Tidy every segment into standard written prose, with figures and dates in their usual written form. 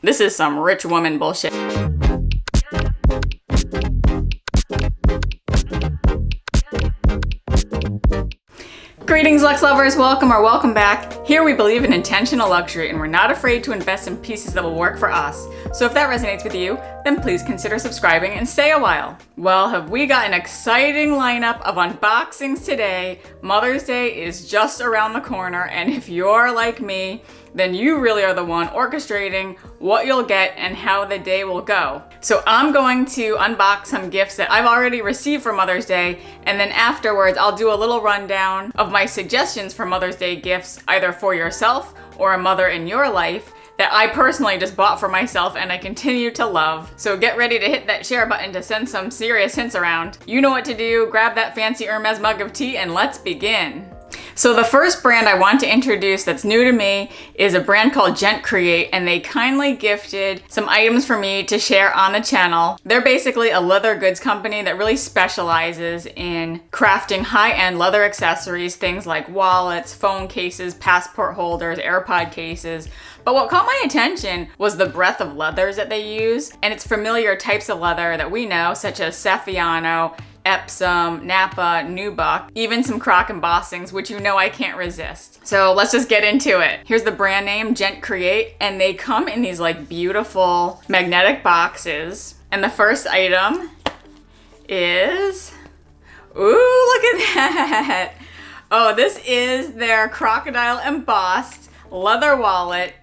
This is some rich woman bullshit. Greetings, Luxe lovers. Welcome back. Here we believe in intentional luxury and we're not afraid to invest in pieces that will work for us. So if that resonates with you, then please consider subscribing and stay a while. Well, have we got an exciting lineup of unboxings today? Mother's Day is just around the corner, and if you're like me, then you really are the one orchestrating what you'll get and how the day will go. So I'm going to unbox some gifts that I've already received for Mother's Day, and then afterwards I'll do a little rundown of my suggestions for Mother's Day gifts, either for yourself or a mother in your life, that I personally just bought for myself and I continue to love. So get ready to hit that share button to send some serious hints around. You know what to do, grab that fancy Hermès mug of tea and let's begin. So the first brand I want to introduce that's new to me is a brand called GENTCREATE, and they kindly gifted some items for me to share on the channel. They're basically a leather goods company that really specializes in crafting high-end leather accessories, things like wallets, phone cases, passport holders, AirPod cases. But what caught my attention was the breadth of leathers that they use, and it's familiar types of leather that we know, such as Saffiano, Epsom, Napa, Nubuck, even some Croc embossings, which you know I can't resist. So let's just get into it. Here's the brand name, GENTCREATE, and they come in these like beautiful magnetic boxes. And the first item is, ooh, look at that. Oh, this is their crocodile embossed leather wallet,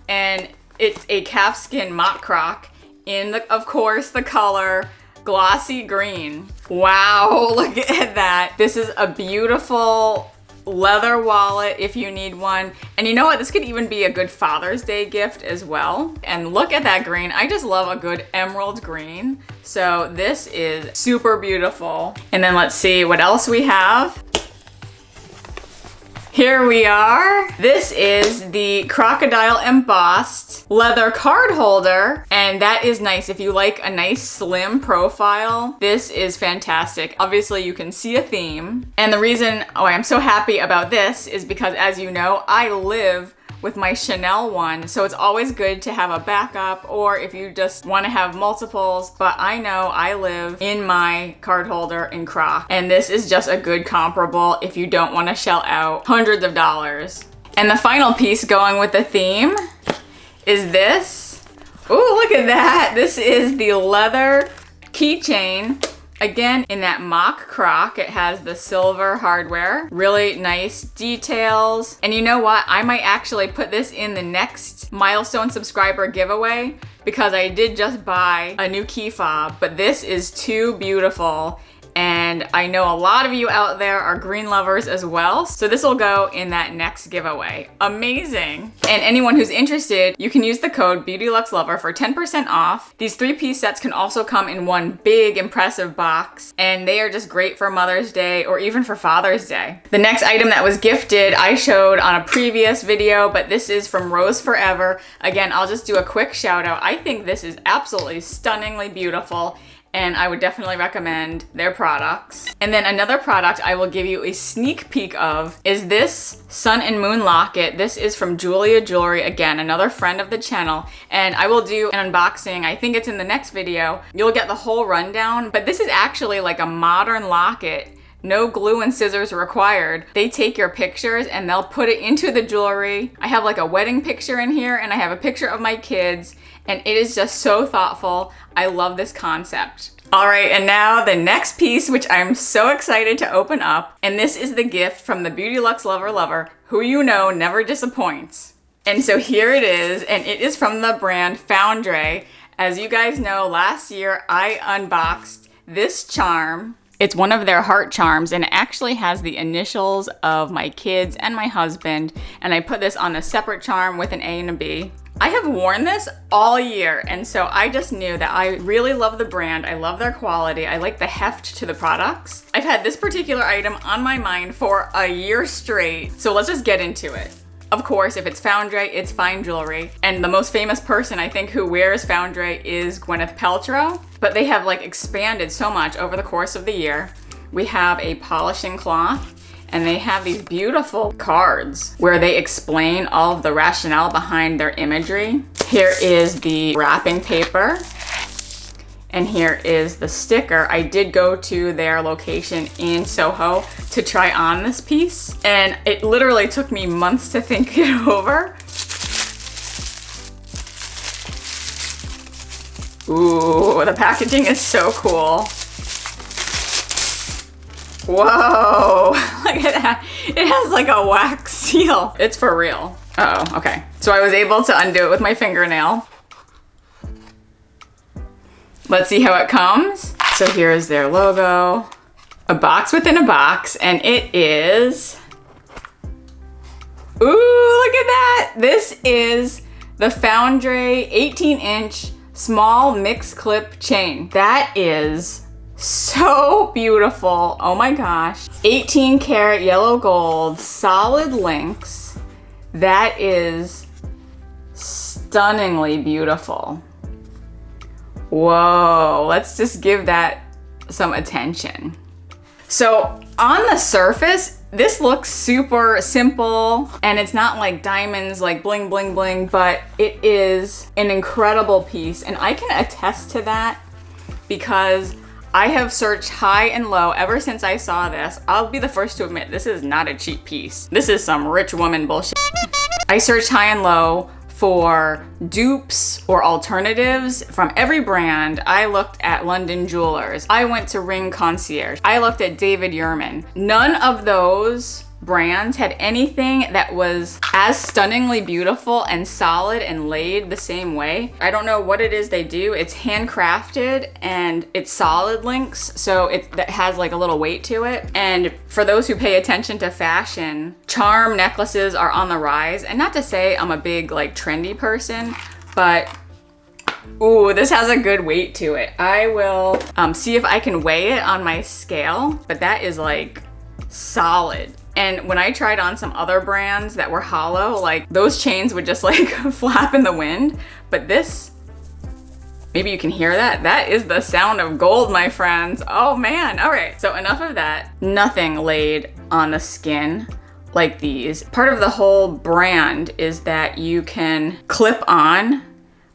and it's a calfskin mock croc in of course, the color glossy green. Wow, look at that. This is a beautiful leather wallet if you need one. And you know what? This could even be a good Father's Day gift as well. And look at that green. I just love a good emerald green. So this is super beautiful. And then let's see what else we have. Here we are. This is the crocodile embossed leather card holder, and that is nice. If you like a nice slim profile, this is fantastic. Obviously you can see a theme. And the reason I'm so happy about this is because, as you know, I live with my Chanel one, so it's always good to have a backup, or if you just want to have multiples. But I know I live in my card holder in Croc, and this is just a good comparable if you don't want to shell out hundreds of dollars. And the final piece going with the theme is this. Ooh, look at that. This is the leather keychain. Again, in that mock croc, it has the silver hardware, really nice details. And you know what? I might actually put this in the next milestone subscriber giveaway, because I did just buy a new key fob, but this is too beautiful. And I know a lot of you out there are green lovers as well, so this will go in that next giveaway. Amazing. And anyone who's interested, you can use the code BeautyLuxeLover for 10% off. These 3-piece sets can also come in one big impressive box, and they are just great for Mother's Day or even for Father's Day. The next item that was gifted I showed on a previous video, but this is from Rose Forever. Again, I'll just do a quick shout out. I think this is absolutely stunningly beautiful, and I would definitely recommend their products. And then another product I will give you a sneak peek of is this Sun and Moon locket. This is from Julia Jewelry, again, another friend of the channel, and I will do an unboxing. I think it's in the next video. You'll get the whole rundown, but this is actually like a modern locket. No glue and scissors required. They take your pictures and they'll put it into the jewelry. I have like a wedding picture in here, and I have a picture of my kids, and it is just so thoughtful. I love this concept. All right, and now the next piece, which I'm so excited to open up, and this is the gift from the Beauty Luxe Lover, who you know never disappoints. And so here it is, and it is from the brand Foundrae. As you guys know, last year I unboxed this charm. It's one of their heart charms, and it actually has the initials of my kids and my husband, and I put this on a separate charm with an A and a B. I have worn this all year, and so I just knew that I really love the brand. I love their quality. I like the heft to the products. I've had this particular item on my mind for a year straight, so let's just get into it. Of course, if it's Foundrae, it's fine jewelry. And the most famous person I think who wears Foundrae is Gwyneth Paltrow, but they have like expanded so much over the course of the year. We have a polishing cloth, and they have these beautiful cards where they explain all of the rationale behind their imagery. Here is the wrapping paper. And here is the sticker. I did go to their location in Soho to try on this piece, and it literally took me months to think it over. Ooh, the packaging is so cool. Whoa, look at that. It has like a wax seal. It's for real. Uh-oh, okay. So I was able to undo it with my fingernail. Let's see how it comes. So here is their logo. A box within a box, and it is... Ooh, look at that! This is the Foundrae 18-inch small mix clip chain. That is so beautiful. Oh my gosh. 18 karat yellow gold, solid links. That is stunningly beautiful. Whoa, let's just give that some attention. So on the surface, this looks super simple, and it's not like diamonds, like bling, bling, bling, but it is an incredible piece. And I can attest to that because I have searched high and low ever since I saw this. I'll be the first to admit, this is not a cheap piece. This is some rich woman bullshit. I searched high and low for dupes or alternatives from every brand. I looked at London Jewelers. I went to Ring Concierge. I looked at David Yurman. None of those brands had anything that was as stunningly beautiful and solid and laid the same way. I don't know what it is they do. It's handcrafted and it's solid links, so that has like a little weight to it. And for those who pay attention to fashion, charm necklaces are on the rise. And not to say I'm a big like trendy person, but ooh, this has a good weight to it. I will see if I can weigh it on my scale, but that is like solid. And when I tried on some other brands that were hollow, like those chains would just like flap in the wind. But this, maybe you can hear that. That is the sound of gold, my friends. Oh man, all right. So enough of that. Nothing laid on the skin like these. Part of the whole brand is that you can clip on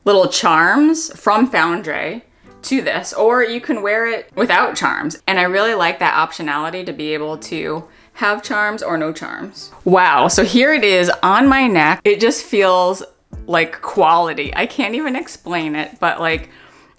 little charms from Foundrae to this, or you can wear it without charms. And I really like that optionality to be able to have charms or no charms. Wow, so here it is on my neck. It just feels like quality. I can't even explain it, but like,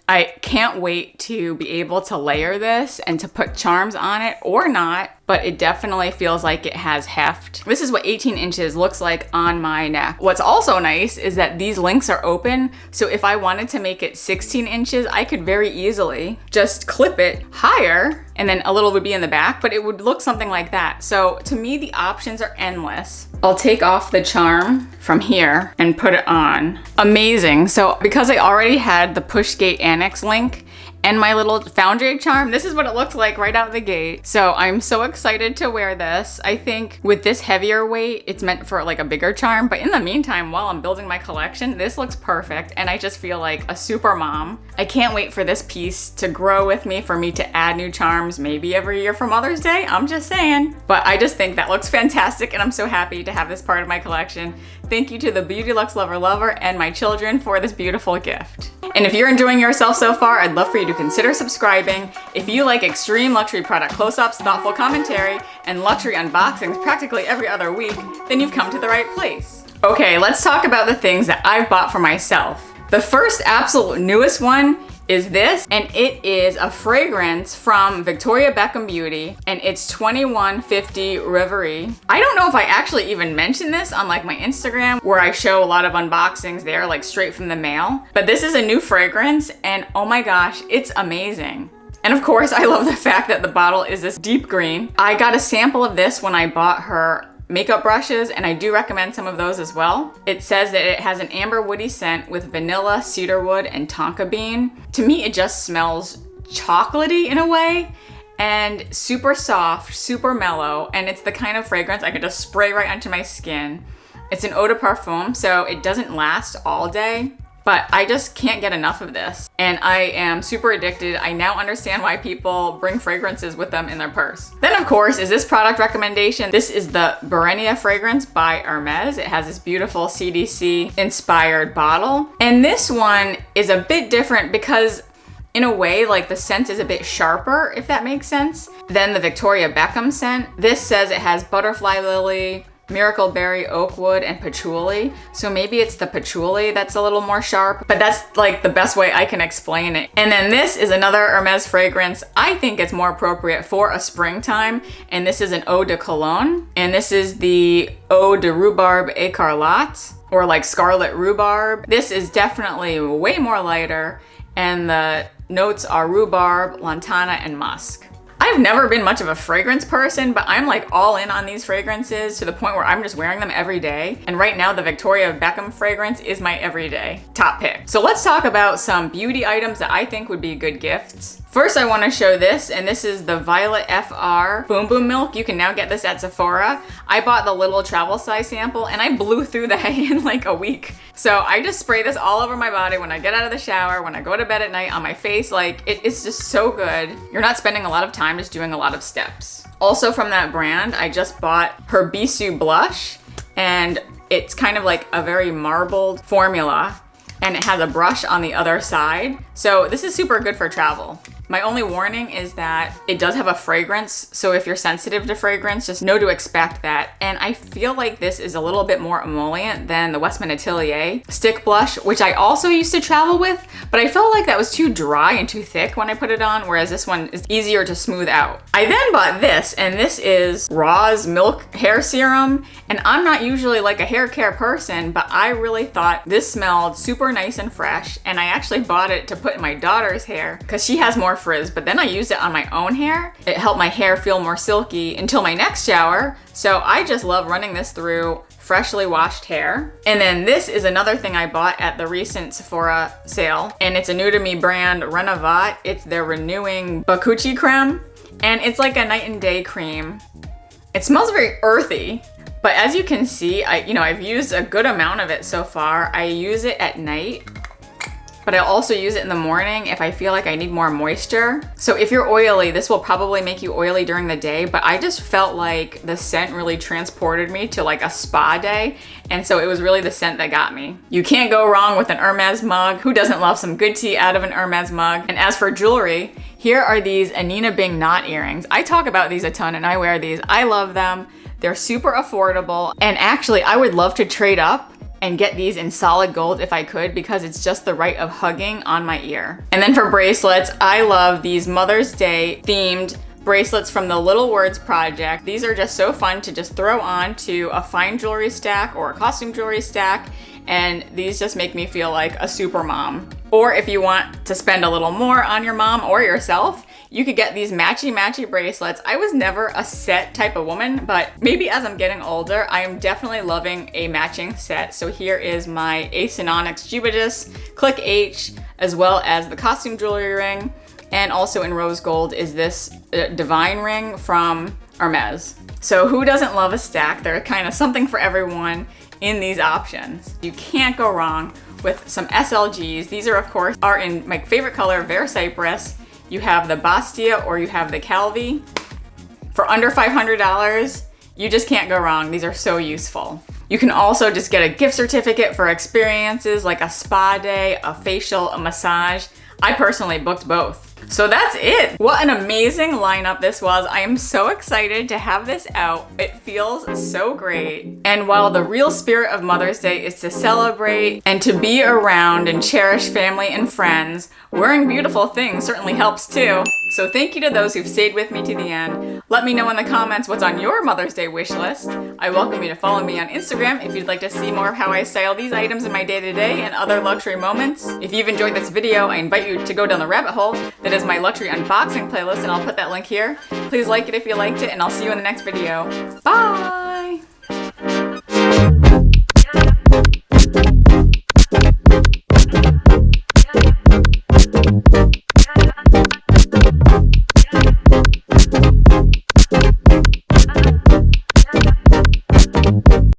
I can't wait to be able to layer this and to put charms on it or not, but it definitely feels like it has heft. This is what 18 inches looks like on my neck. What's also nice is that these links are open, so if I wanted to make it 16 inches, I could very easily just clip it higher, and then a little would be in the back, but it would look something like that. So to me, the options are endless. I'll take off the charm from here and put it on. Amazing. So because I already had the pushgate annex link and my little Foundrae charm, this is what it looked like right out the gate. So I'm so excited to wear this. I think with this heavier weight, it's meant for like a bigger charm, but in the meantime, while I'm building my collection, this looks perfect, and I just feel like a super mom. I can't wait for this piece to grow with me, for me to add new charms, maybe every year for Mother's Day, I'm just saying. But I just think that looks fantastic, and I'm so happy to have this part of my collection. Thank you to the Beauty Luxe Lover and my children for this beautiful gift. And if you're enjoying yourself so far, I'd love for you to consider subscribing. If you like extreme luxury product close-ups, thoughtful commentary, and luxury unboxings practically every other week, then you've come to the right place. Okay, let's talk about the things that I've bought for myself. The first absolute newest one is this, and it is a fragrance from Victoria Beckham Beauty, and it's 2150 Reverie. I don't know if I actually even mentioned this on like my Instagram, where I show a lot of unboxings there, like straight from the mail, but this is a new fragrance, and oh my gosh, it's amazing. And of course, I love the fact that the bottle is this deep green. I got a sample of this when I bought her makeup brushes, and I do recommend some of those as well. It says that it has an amber woody scent with vanilla, cedarwood, and tonka bean. To me, it just smells chocolatey in a way, and super soft, super mellow, and it's the kind of fragrance I could just spray right onto my skin. It's an eau de parfum, so it doesn't last all day, but I just can't get enough of this. And I am super addicted. I now understand why people bring fragrances with them in their purse. Then of course is this product recommendation. This is the Berenia fragrance by Hermès. It has this beautiful CDC inspired bottle. And this one is a bit different because in a way, like the scent is a bit sharper, if that makes sense, than the Victoria Beckham scent. This says it has butterfly lily, miracle berry, oak wood, and patchouli. So maybe it's the patchouli that's a little more sharp, but that's like the best way I can explain it. And then this is another Hermès fragrance. I think it's more appropriate for a springtime, and this is an eau de cologne. And this is the eau de rhubarbe écarlate, or like scarlet rhubarb. This is definitely way more lighter, and the notes are rhubarb, lantana, and musk. I've never been much of a fragrance person, but I'm like all in on these fragrances to the point where I'm just wearing them every day. And right now the Victoria Beckham fragrance is my everyday top pick. So let's talk about some beauty items that I think would be good gifts. First, I want to show this, and this is the Violet FR Boom Boom Milk. You can now get this at Sephora. I bought the little travel size sample and I blew through that in like a week. So I just spray this all over my body when I get out of the shower, when I go to bed at night, on my face. Like it's just so good. You're not spending a lot of time just doing a lot of steps. Also from that brand, I just bought her Bisou blush, and it's kind of like a very marbled formula, and it has a brush on the other side. So this is super good for travel. My only warning is that it does have a fragrance, so if you're sensitive to fragrance, just know to expect that. And I feel like this is a little bit more emollient than the Westman Atelier stick blush, which I also used to travel with, but I felt like that was too dry and too thick when I put it on, whereas this one is easier to smooth out. I then bought this, and this is Raw's Milk Hair Serum, and I'm not usually like a hair care person, but I really thought this smelled super nice and fresh, and I actually bought it to put in my daughter's hair because she has more frizz, but then I used it on my own hair. It helped my hair feel more silky until my next shower. So I just love running this through freshly washed hair. And then this is another thing I bought at the recent Sephora sale, and it's a new to me brand, Renovat. It's their renewing Bakuchi creme, and it's like a night and day cream. It smells very earthy, but as you can see, I've used a good amount of it so far. I use it at night, but I also use it in the morning if I feel like I need more moisture. So if you're oily, this will probably make you oily during the day, but I just felt like the scent really transported me to like a spa day. And so it was really the scent that got me. You can't go wrong with an Hermès mug. Who doesn't love some good tea out of an Hermès mug? And as for jewelry, here are these Anina Bing knot earrings. I talk about these a ton and I wear these. I love them. They're super affordable. And actually, I would love to trade up and get these in solid gold if I could, because it's just the right of hugging on my ear. And then for bracelets, I love these Mother's Day themed bracelets from the Little Words Project. These are just so fun to just throw on to a fine jewelry stack or a costume jewelry stack, and these just make me feel like a super mom. Or if you want to spend a little more on your mom or yourself, you could get these matchy-matchy bracelets. I was never a set type of woman, but maybe as I'm getting older, I am definitely loving a matching set. So here is my Ace and Onyx Jubitus Click H, as well as the costume jewelry ring. And also in rose gold is this divine ring from Hermès. So who doesn't love a stack? They're kind of something for everyone in these options. You can't go wrong with some SLGs. These are, of course, in my favorite color, Vert Cypress. You have the Bastia or you have the Calvi. For under $500, you just can't go wrong. These are so useful. You can also just get a gift certificate for experiences like a spa day, a facial, a massage. I personally booked both. So that's it. What an amazing lineup this was. I am so excited to have this out. It feels so great. And while the real spirit of Mother's Day is to celebrate and to be around and cherish family and friends, wearing beautiful things certainly helps too. So thank you to those who've stayed with me to the end. Let me know in the comments what's on your Mother's Day wish list. I welcome you to follow me on Instagram if you'd like to see more of how I style these items in my day-to-day and other luxury moments. If you've enjoyed this video, I invite you to go down the rabbit hole that is my luxury unboxing playlist, and I'll put that link here. Please like it if you liked it, and I'll see you in the next video. Bye!